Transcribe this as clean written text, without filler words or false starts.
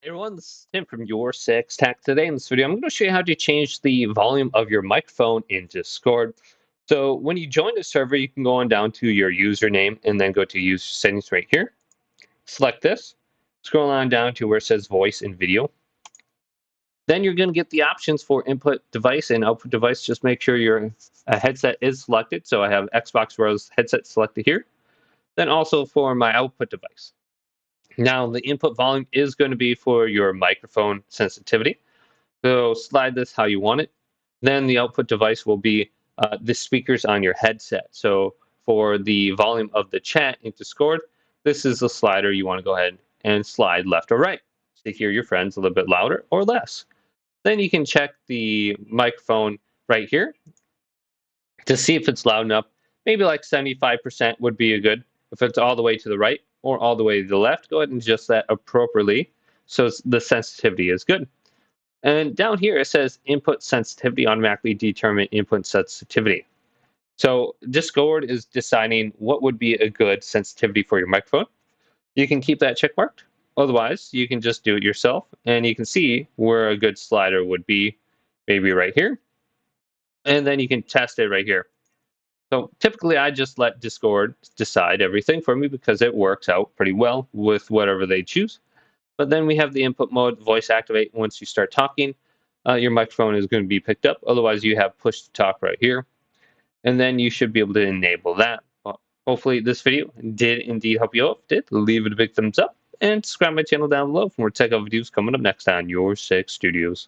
Hey everyone, this is Tim from Your Six Tech. Today in this video, I'm going to show you how to change the volume of your microphone in Discord. So when you join the server, you can go on down to your username and then go to user settings right here. Select this, scroll on down to where it says voice and video. Then you're going to get the options for input device and output device. Just make sure your headset is selected. So I have Xbox Rose headset selected here. Then also for my output device. Now, the input volume is going to be for your microphone sensitivity. So slide this how you want it. Then the output device will be the speakers on your headset. So for the volume of the chat in Discord, this is the slider you want to go ahead and slide left or right to hear your friends a little bit louder or less. Then you can check the microphone right here to see if it's loud enough. Maybe like 75% would be a good. If it's all the way to the right or all the way to the left, go ahead and adjust that appropriately so the sensitivity is good. And down here it says input sensitivity automatically determine input sensitivity. So Discord is deciding what would be a good sensitivity for your microphone. You can keep that check marked. Otherwise, you can just do it yourself and you can see where a good slider would be, maybe right here. And then you can test it right here. So typically I just let Discord decide everything for me because it works out pretty well with whatever they choose. But then we have the input mode, voice activate. Once you start talking, your microphone is going to be picked up. Otherwise, you have push to talk right here. And then you should be able to enable that. Well, hopefully this video did indeed help you out. If it did, leave it a big thumbs up and subscribe to my channel down below for more tech videos coming up next on Your Six Studios.